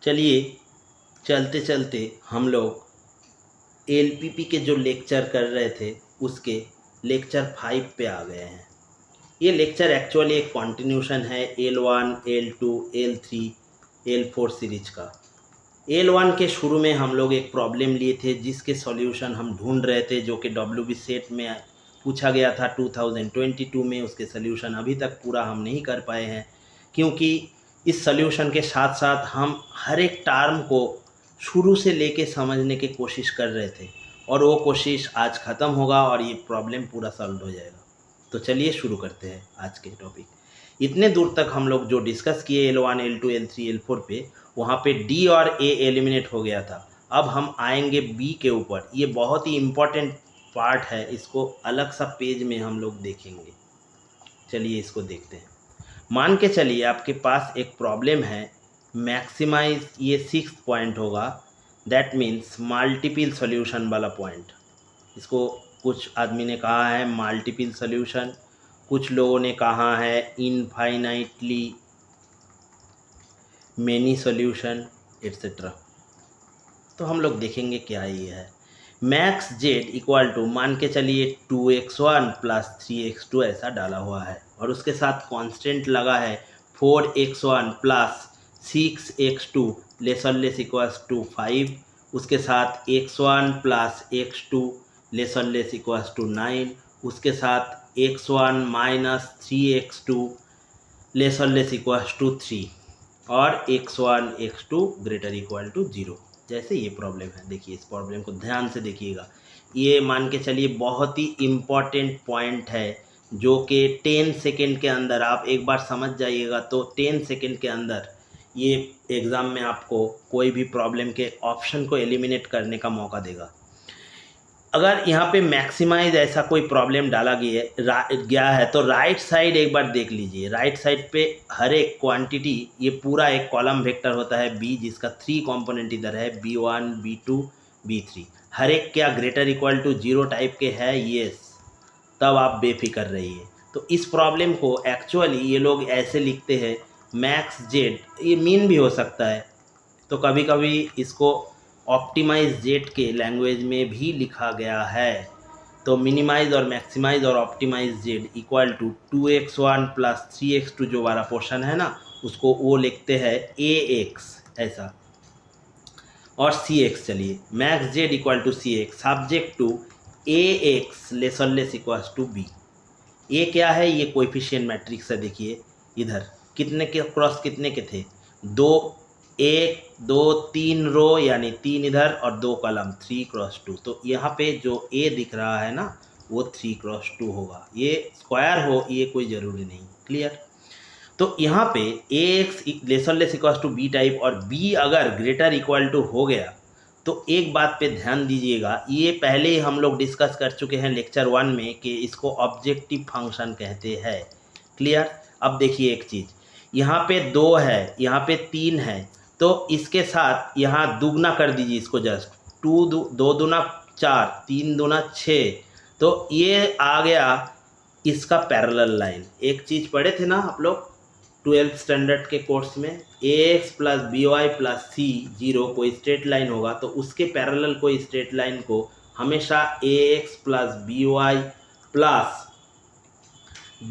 चलिए चलते चलते हम लोग एलपीपी के जो लेक्चर कर रहे थे उसके लेक्चर 5 पे आ गए हैं। ये लेक्चर एक्चुअली एक कॉन्टिन्यूशन है L1, L2, L3, L4 series का। L1 के शुरू में हम लोग एक प्रॉब्लम लिए थे जिसके सॉल्यूशन हम ढूंढ रहे थे, जो कि WB सेट में पूछा गया था 2022 में। उसके सॉल्यूशन अभी तक पूरा हम नहीं कर पाए हैं, क्योंकि इस सॉल्यूशन के साथ साथ हम हर एक टर्म को शुरू से लेके समझने की कोशिश कर रहे थे, और वो कोशिश आज ख़त्म होगा और ये प्रॉब्लम पूरा सॉल्व हो जाएगा। तो चलिए शुरू करते हैं आज के टॉपिक। इतने दूर तक हम लोग जो डिस्कस किए L1, L2, L3, L4 पे, वहाँ पे D और A एलिमिनेट हो गया था। अब हम आएंगे B के ऊपर। ये बहुत ही इम्पोर्टेंट पार्ट है, इसको अलग सा पेज में हम लोग देखेंगे। चलिए इसको देखते हैं। मान के चलिए आपके पास एक प्रॉब्लम है, मैक्सिमाइज, ये 6th पॉइंट होगा, दैट मीन्स मल्टीपल सॉल्यूशन वाला पॉइंट। इसको कुछ आदमी ने कहा है मल्टीपल सॉल्यूशन, कुछ लोगों ने कहा है इनफाइनाइटली मेनी सॉल्यूशन एट्सेट्रा। तो हम लोग देखेंगे क्या ये है। मैक्स जेड इक्वल टू, मान के चलिए 2x1 प्लस 3x2 ऐसा डाला हुआ है, और उसके साथ कांस्टेंट लगा है 4x1 plus 6x2 less equals to 5। उसके साथ x1 plus x2 less equals to 9। उसके साथ x1 minus 3x2 less equals to 3, और x1 x2 greater equal to 0। जैसे ये प्रॉब्लम है, देखिए इस प्रॉब्लम को ध्यान से देखिएगा। ये मान के चलिए बहुत ही इम्पॉर्टेंट पॉइंट है, जो कि 10 सेकेंड के अंदर आप एक बार समझ जाइएगा तो 10 सेकेंड के अंदर ये एग्ज़ाम में आपको कोई भी प्रॉब्लम के ऑप्शन को एलिमिनेट करने का मौका देगा। अगर यहाँ पे मैक्सिमाइज ऐसा कोई प्रॉब्लम डाला गया है तो राइट साइड एक बार देख लीजिए। राइट साइड पे हर एक क्वांटिटी, ये पूरा एक कॉलम वेक्टर होता है B, जिसका 3 कंपोनेंट इधर है, B1, B2, B3। हर एक क्या ग्रेटर इक्वल टू 0 टाइप के है, येस, तब आप बेफिक्र रहिए। तो इस प्रॉब्लम को एक्चुअली ये लोग ऐसे लिखते हैं, मैक्स जेड, ये मीन भी हो सकता है, तो कभी कभी इसको ऑप्टिमाइज जेड के लैंग्वेज में भी लिखा गया है। तो मिनिमाइज और मैक्सिमाइज और optimise Z equal to 2x1 plus 3x2 जो वाला पोर्शन है ना, उसको वो लिखते हैं ax ऐसा, और cx। चलिए max Z equal to cx subject to ax less equals to b। ये क्या है, ये कोएफिशिएंट मैट्रिक्स है। देखिए इधर कितने के क्रॉस कितने के थे, 2, 1, 2, 3 रो, यानी 3 इधर और 2 कॉलम, 3 क्रॉस 2। तो यहाँ पे जो A दिख रहा है ना, वो 3 क्रॉस 2 होगा। ये स्क्वायर हो ये कोई ज़रूरी नहीं, क्लियर। तो यहाँ पे ax less equal to b type, और b अगर ग्रेटर इक्वल टू हो गया तो एक बात पे ध्यान दीजिएगा, ये पहले ही हम लोग डिस्कस कर चुके हैं लेक्चर 1 में कि इसको ऑब्जेक्टिव फंक्शन कहते हैं, क्लियर। अब देखिए एक चीज़, यहाँ पे 2 है, यहाँ पे 3 है, तो इसके साथ यहाँ दुगना कर दीजिए इसको, जस्ट 2 दूना 4, 3 दूना 6, तो ये आ गया इसका पैरेलल लाइन। एक चीज़ पढ़े थे ना आप लोग 12th स्टैंडर्ड के कोर्स में, ax plus by plus c 0 कोई स्ट्रेट लाइन होगा तो उसके पैरेलल कोई स्ट्रेट लाइन को हमेशा ax plus by plus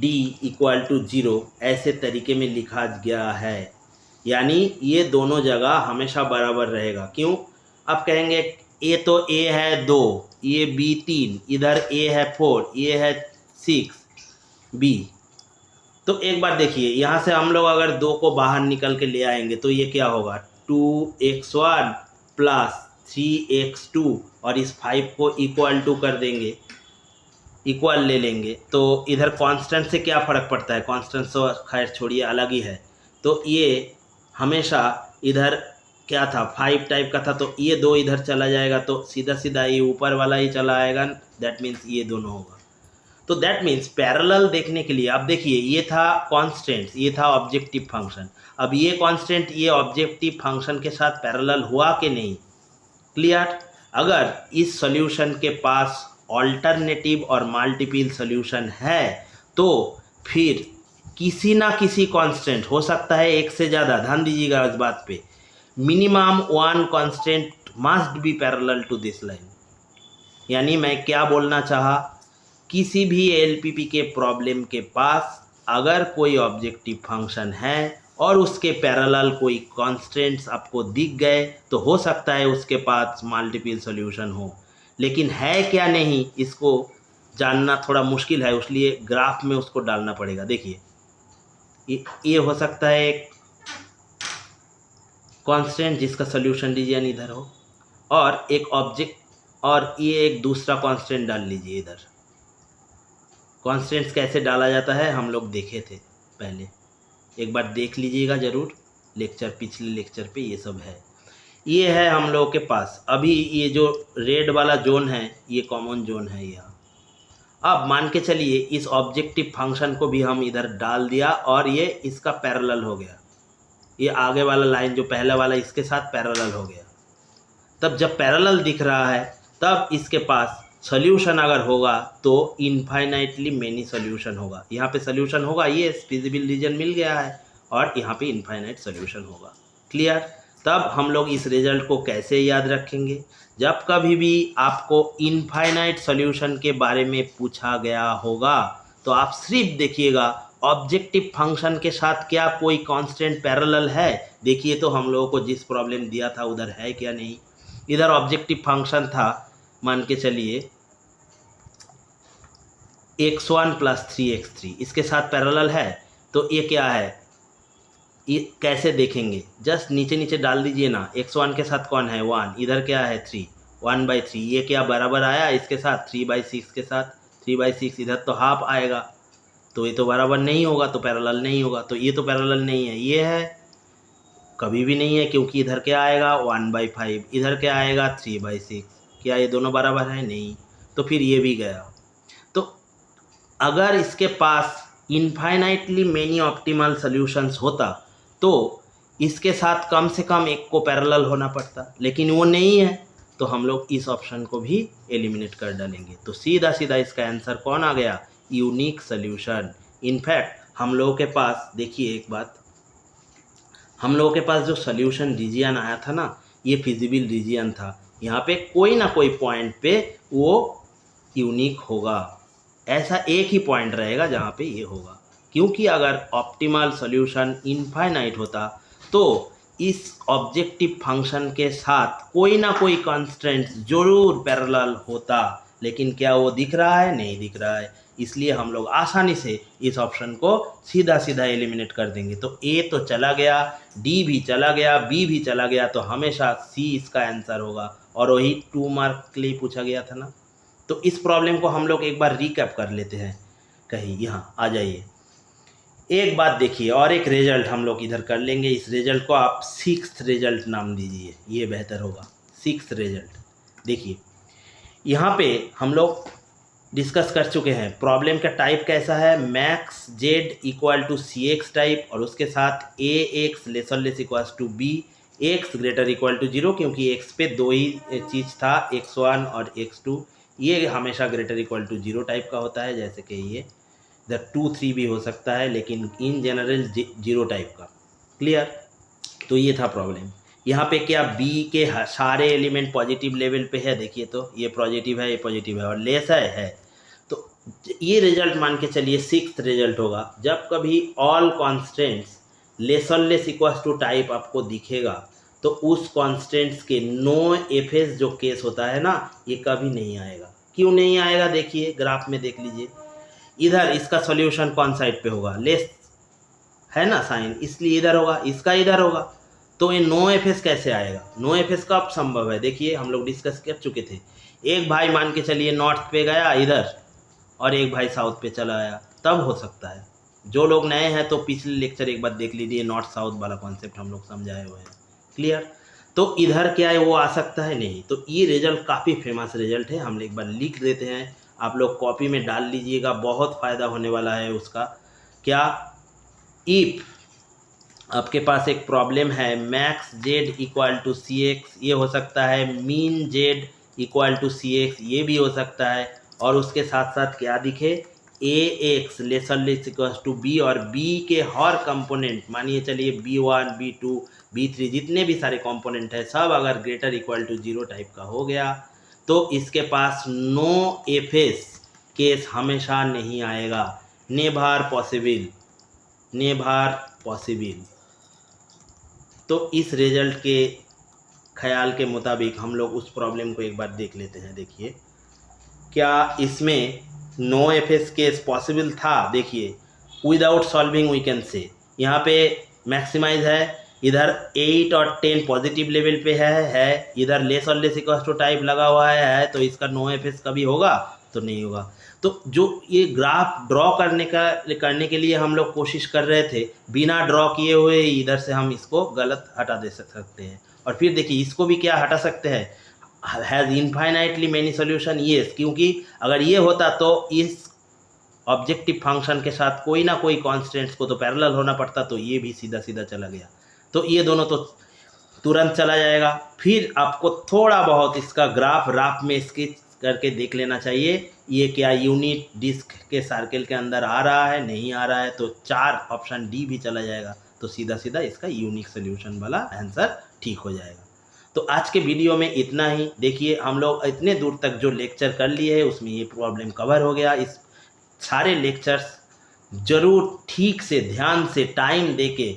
d equal to 0 ऐसे तरीके में लिखा गया है। यानी ये दोनों जगह हमेशा बराबर रहेगा। क्यों? आप कहेंगे ये तो a है 2, ये b 3, इधर a है 4, ये है 6 b। तो एक बार देखिए, यहाँ से हम लोग अगर 2 को बाहर निकल के ले आएंगे तो ये क्या होगा, 2x1 प्लस 3x2, और इस 5 को इक्वल टू कर देंगे, इक्वल ले लेंगे। तो इधर कांस्टेंट से क्या फ़र्क पड़ता है, कांस्टेंट तो खैर छोड़िए अलग ही है। तो ये हमेशा इधर क्या था, 5 टाइप का था, तो ये 2 इधर चला जाएगा, तो सीधा सीधा ये ऊपर वाला ही चला आएगा, दैट मीन्स ये दोनों होगा। तो दैट मीन्स पैरेलल देखने के लिए आप देखिए, ये था कांस्टेंट, ये था ऑब्जेक्टिव फंक्शन। अब ये कांस्टेंट ये ऑब्जेक्टिव फंक्शन के साथ पैरेलल हुआ कि नहीं, क्लियर। अगर इस सॉल्यूशन के पास ऑल्टरनेटिव और मल्टीपल सॉल्यूशन है तो फिर किसी ना किसी कांस्टेंट हो सकता है, एक से ज़्यादा, ध्यान दीजिएगा इस बात पे, minimum one constant must be parallel to this line. यानी मैं क्या बोलना चाहा, किसी भी एलपीपी के प्रॉब्लम के पास अगर कोई ऑब्जेक्टिव फंक्शन है और उसके पैरेलल कोई कॉन्स्टेंट्स आपको दिख गए तो हो सकता है उसके पास मल्टीपल सॉल्यूशन हो, लेकिन है क्या नहीं इसको जानना थोड़ा मुश्किल है, इसलिए ग्राफ में उसको डालना पड़ेगा। देखिए ये हो सकता है एक कांस्टेंट जिसका सॉल्यूशन रीजन इधर हो, और एक ऑब्जेक्ट, और ये एक दूसरा कांस्टेंट डाल लीजिए इधर। कांस्टेंट्स कैसे डाला जाता है हम लोग देखे थे पहले, एक बार देख लीजिएगा ज़रूर, पिछले लेक्चर पे ये सब है। ये है हम लोगों के पास। अभी ये जो रेड वाला जोन है ये कॉमन जोन है यहाँ। अब मान के चलिए इस ऑब्जेक्टिव फंक्शन को भी हम इधर डाल दिया और ये इसका पैरेलल हो गया, ये आगे वाला लाइन जो पहला वाला इसके साथ पैरेलल हो गया। तब जब पैरेलल दिख रहा है तब इसके पास सॉल्यूशन अगर होगा तो इनफाइनाइटली मेनी सॉल्यूशन होगा। यहाँ पे सॉल्यूशन होगा, ये फिजिबल रीजन मिल गया है, और यहाँ पे इनफाइनाइट सॉल्यूशन होगा। क्लियर? तब हम लोग इस रिजल्ट को कैसे याद रखेंगे, जब कभी भी आपको इनफाइनाइट सॉल्यूशन के बारे में पूछा गया होगा तो आप सिर्फ देखिएगा ऑब्जेक्टिव फंक्शन के साथ क्या कोई कांस्टेंट पैरेलल है। देखिए तो हम लोगों को जिस प्रॉब्लम दिया था उधर है क्या नहीं। इधर ऑब्जेक्टिव फंक्शन था, मान के चलिए x1 + 3x3, इसके साथ पैरेलल है, तो ये क्या है, ये कैसे देखेंगे, जस्ट नीचे नीचे डाल दीजिए ना। x1 के साथ कौन है 1, इधर क्या है 3, 1/3, ये क्या बराबर आया इसके साथ 3/6 के साथ, 3/6 इधर तो हाफ आएगा, तो ये तो बराबर नहीं होगा, तो पैरेलल नहीं होगा, तो ये तो पैरेलल नहीं है, ये है कभी भी नहीं है, क्योंकि इधर क्या आएगा 1/5, इधर क्या आएगा 3/6, क्या ये दोनों बराबर है नहीं, तो फिर ये भी गया। तो अगर इसके पास इनफाइनाइटली मेनी ऑप्टिमल सॉल्यूशंस होता तो इसके साथ कम से कम एक को पैरेलल होना पड़ता, लेकिन वो नहीं है, तो हम लोग इस ऑप्शन को भी एलिमिनेट कर डालेंगे। तो सीधा सीधा इसका आंसर कौन आ गया, यूनिक सॉल्यूशन। इनफैक्ट हम लोगों के पास देखिए एक बात, हम लोगों के पास जो सॉल्यूशन रीजियन आया था ना, ये फिजिबल रीजियन था, यहाँ पे कोई ना कोई पॉइंट पे वो यूनिक होगा, ऐसा एक ही पॉइंट रहेगा जहाँ पे ये होगा, क्योंकि अगर ऑप्टिमल सॉल्यूशन इनफाइनाइट होता तो इस ऑब्जेक्टिव फंक्शन के साथ कोई ना कोई कांस्टेंट जरूर पैरेलल होता, लेकिन क्या वो दिख रहा है, नहीं दिख रहा है, इसलिए हम लोग आसानी से इस ऑप्शन को सीधा सीधा एलिमिनेट कर देंगे। तो ए तो चला गया, डी भी चला गया, बी भी चला गया, तो हमेशा सी इसका आंसर होगा, और वही 2 मार्क के लिए पूछा गया था ना। तो इस प्रॉब्लम को हम लोग एक बार रिकैप कर लेते हैं, कहीं यहाँ आ जाइए। एक बात देखिए, और एक रिजल्ट हम लोग इधर कर लेंगे, इस रिजल्ट को आप 6th रिजल्ट नाम दीजिए, ये बेहतर होगा। 6th रिजल्ट देखिए, यहाँ पे हम लोग डिस्कस कर चुके हैं प्रॉब्लम का टाइप कैसा है, max Z equal to C x type, और उसके साथ a x less equals to b x greater equal to 0, क्योंकि एक्स पे दो ही चीज़ था, x1 और x2, ये हमेशा ग्रेटर इक्वल टू 0 टाइप का होता है, जैसे कि ये इधर 2 3 भी हो सकता है, लेकिन इन जनरल 0 टाइप का। क्लियर? तो ये था प्रॉब्लम। यहाँ पे क्या b के सारे एलिमेंट पॉजिटिव लेवल पे है, देखिए तो ये पॉजिटिव है, ये पॉजिटिव है, और लेस है, तो ये रिजल्ट मान के चलिए 6th रिजल्ट होगा। जब कभी all constants less equals to type आपको दिखेगा तो उस कॉन्स्टेंट्स के नो एफएस जो केस होता है ना, ये कभी नहीं आएगा। क्यों नहीं आएगा, देखिए ग्राफ में देख लीजिए, इधर इसका सॉल्यूशन कौन साइड पे होगा, लेस है ना साइन, इसलिए इधर होगा, इसका इधर होगा, तो ये नो एफएस कैसे आएगा, नो एफएस कब संभव है, देखिए हम लोग डिस्कस कर चुके थे। एक भाई मान के चलिए नॉर्थ पे गया इधर, और एक भाई साउथ पे चला आया, तब हो सकता है। जो लोग नए हैं तो पिछले लेक्चर एक बार देख लीजिए, नॉर्थ साउथ वाला कॉन्सेप्ट हम लोग समझाए हुए हैं। क्लियर? तो इधर क्या है, वो आ सकता है नहीं। तो ये रिजल्ट काफ़ी फेमस रिजल्ट है, हम एक बार लिख देते हैं, आप लोग कॉपी में डाल लीजिएगा, बहुत फ़ायदा होने वाला है उसका। क्या, इफ आपके पास एक प्रॉब्लम है max Z equal to C X, ये हो सकता है, min Z equal to C X, ये भी हो सकता है, और उसके साथ साथ क्या दिखे, a x lesser less equal to b और बी के हर कंपोनेंट, मानिए चलिए B1 B2 B3 जितने भी सारे कंपोनेंट है सब अगर ग्रेटर इक्वल टू 0 टाइप का हो गया तो इसके पास नो एफएस केस हमेशा नहीं आएगा, नेभार पॉसिबल, नेभार पॉसिबल। तो इस रिजल्ट के ख्याल के मुताबिक हम लोग उस प्रॉब्लम को एक बार देख लेते हैं। देखिए क्या इसमें नो एफएस केस पॉसिबल था। देखिए without solving we can say, यहाँ पे मैक्सिमाइज है, इधर 8 और 10 पॉजिटिव लेवल पे है, इधर लेस और लेस इक्वल टू टाइप लगा हुआ है, तो इसका नो एफएस कभी होगा तो नहीं होगा। तो जो ये ग्राफ ड्रॉ करने के लिए हम लोग कोशिश कर रहे थे, बिना ड्रॉ किए हुए इधर से हम इसको गलत हटा दे सकते हैं। और फिर देखिए इसको भी क्या हटा सकते हैं, has infinitely many solution, yes, क्योंकि अगर ये होता तो इस ऑब्जेक्टिव फंक्शन के साथ कोई ना कोई कॉन्स्टेंट्स को तो पैरेलल होना पड़ता, तो ये भी सीधा सीधा चला गया, तो ये दोनों तो तुरंत चला जाएगा। फिर आपको थोड़ा बहुत इसका ग्राफ में स्केच करके देख लेना चाहिए, ये क्या यूनिट डिस्क के सर्कल के अंदर आ रहा है नहीं आ रहा है, तो 4 ऑप्शन डी भी चला जाएगा, तो सीधा सीधा इसका यूनिक सोल्यूशन वाला आंसर ठीक हो जाएगा। तो आज के वीडियो में इतना ही। देखिए हम लोग इतने दूर तक जो लेक्चर कर लिए है उसमें ये प्रॉब्लम कवर हो गया। इस सारे लेक्चर्स ज़रूर ठीक से ध्यान से टाइम देके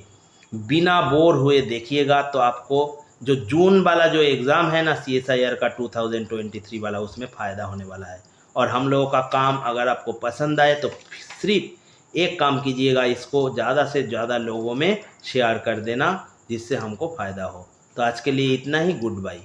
बिना बोर हुए देखिएगा, तो आपको जो जून वाला जो एग्ज़ाम है ना CSIR का 2023 वाला, उसमें फ़ायदा होने वाला है। और हम लोगों का काम अगर आपको पसंद आए तो सिर्फ एक काम कीजिएगा, इसको ज़्यादा से ज़्यादा लोगों में शेयर कर देना जिससे हमको फ़ायदा हो। तो आज के लिए इतना ही, गुड बाय।